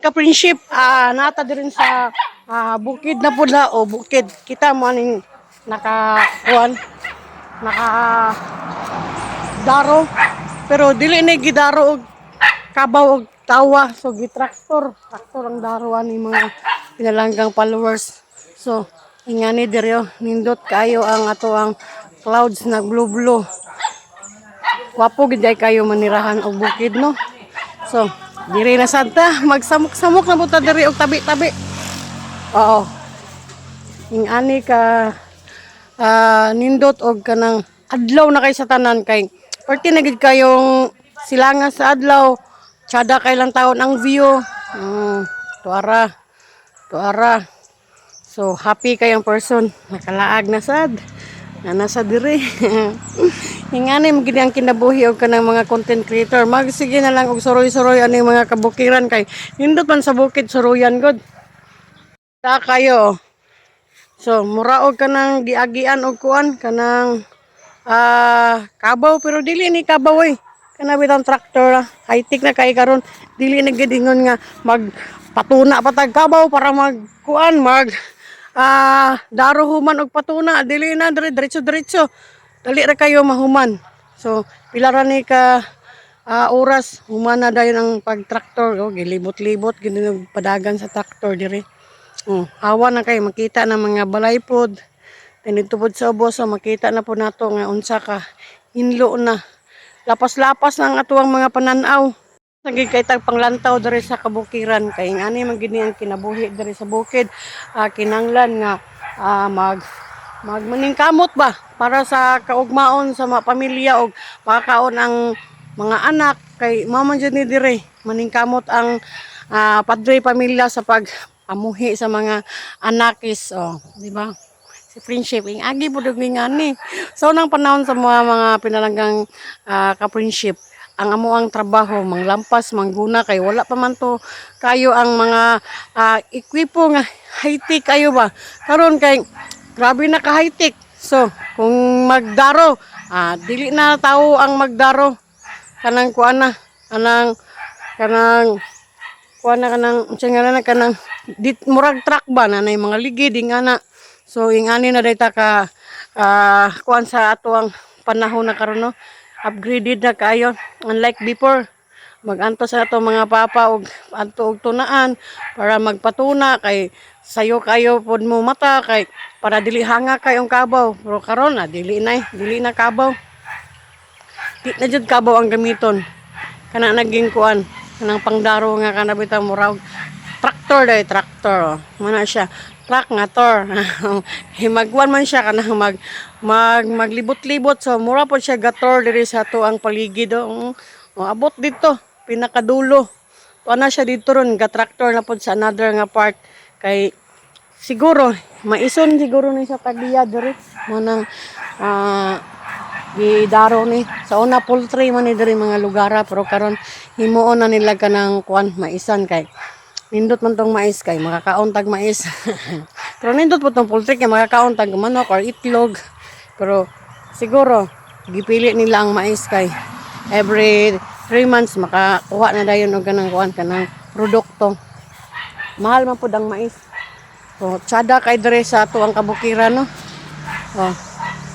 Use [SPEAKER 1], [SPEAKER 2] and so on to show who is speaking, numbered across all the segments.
[SPEAKER 1] Ka-friendship, nata din sa bukid na pula o bukid. Kita mo aning naka daro. Pero dili na gidaro og kabaw og tawa. So gitraktor. Traktor ang daro ani mga pinalanggang followers. So ingani diryo nindot kayo ang ato ang clouds na blue. Wapo gid kayo manirahan og bukid no. So diri na sadta, magsamok-samok na buta diri og tabi-tabi. Oo. Ingani ka nindot og kanang adlaw na kay sa tanan kay perti na gid kayong silangan sa adlaw. Tsada kay lang taon ang view. Tuara. So happy kayong person. Nakalaag na sad. Na nasa diri. Ingani magid ang kinabuhi og kanang mga content creator. Magsige na lang og suroy-suroy ani mga kabukiran kay nindot man sa bukid suroyan god. Ta kayo. So mura og kanang giagian og kuan kanang kabaw pero dili ni kabaw oy. Kana bitang traktor high-tech na kay karon dili na gid ingon nga magpatuna patag kabaw para magkuan daro human og patuna dili na diretso dali ra kayo mahuman. So pila ra ni ka oras human na dayon ang pagtraktor gilibot-libot gid padagan sa traktor diri. Hawa na kayo makita na mga balay pod. Dito pod sa ubos so makita na po nato nga unsa ka hinlo na. Lapas-lapas na ang atuang mga pananaw. Naging kay tag panglantaw diri sa kabukiran kay ngani man gid ang kinabuhi diri sa bukid. Kinanglan nga magmaningkamot ba para sa kaugmaon sa mga pamilya og makakaon ang mga anak kay maman jud ni diri maningkamot ang padre pamilya sa pag-amuhi sa mga anakis di ba? Si friendship ing agi pud ngani. So nang panahon sa mga pinalanggang ka-friendship ang amuang trabaho manglampas mangguna kay wala pa man to kayo ang mga ekwipo nga high-tech kayo ba karon kay grabe na ka high-tech. So kung magdaro dili na tao ang magdaro kanang kuana kanang kuana kanang murag truck ba na mga ligid ingana. So ingani na dayta ka kuan sa ato ang panahon na karon no. Upgraded na kayo unlike before. Maganto sa ato mga papa og adto og tunaan para magpatuna kay sayo kayo pod mo mata kay para dili hanga kayong kabaw. Pero karon dili na kabaw. Di na jud kabaw ang gamiton. Kana naging kuan kanang pangdaro nga kana bitang murag traktor. Mana siya truck nga tor. Himagwan man siya kanang maglibot-libot so mura po siya gator diri sa ato ang paligid abot dito pinakadulo. Tuana siya dito ron ga-tractor na pod sa another nga part kay siguro maison siguro ni sa tagiya diri mo nang gidaro ni sa una poultry man ni diri mga lugara pero karon himuon na nila kanang kuan maisan kay nindot man tong mais kay makakaon tag mais. Pero nindot po tong poultry kay makakaon tag manok or itlog. Pero siguro gipili nila ang mais kay every 3 months makakuha na dayon og kanang kuan kanang produkto. Mahal man pud ang mais. So tsada kay dire sa ato ang kabukiran no.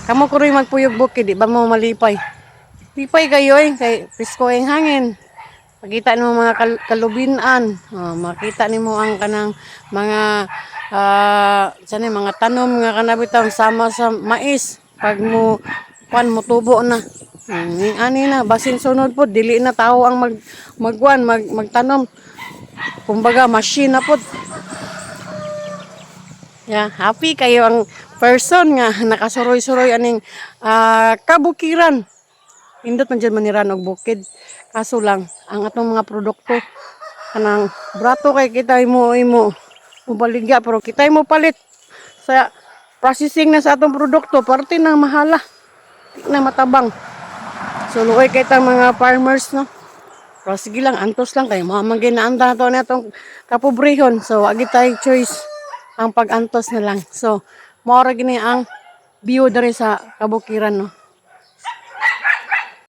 [SPEAKER 1] Kamo ko rin magpuyog bukid di ba mo malipay. Lipay kayo kay pisko ang hangin. Makita nimo mga kalubinan, makita nimo ang kanang mga mga tanom nga kanabitaw sama sa mais pag mo tubo na. Ani na basin sunod po dili na tao ang magtanom. Kumbaga machine na pod. Happy kayo ang person nga nakasuroy-suroy aning kabukiran. Indot man dyan maniran og bukid. Kaso lang, ang atong mga produkto, kanang brato kay kita mo baligya, pero kita mo palit sa processing na sa atong produkto, parte na mahala, na matabang. So, luoy kay ta mga farmers, no? Pero sige lang, antos lang kayo, mamagin na anda na itong kapobrehon. So, agi tayo choice ang pag-antos na lang. So, maura gini ang view dari sa kabukiran, no?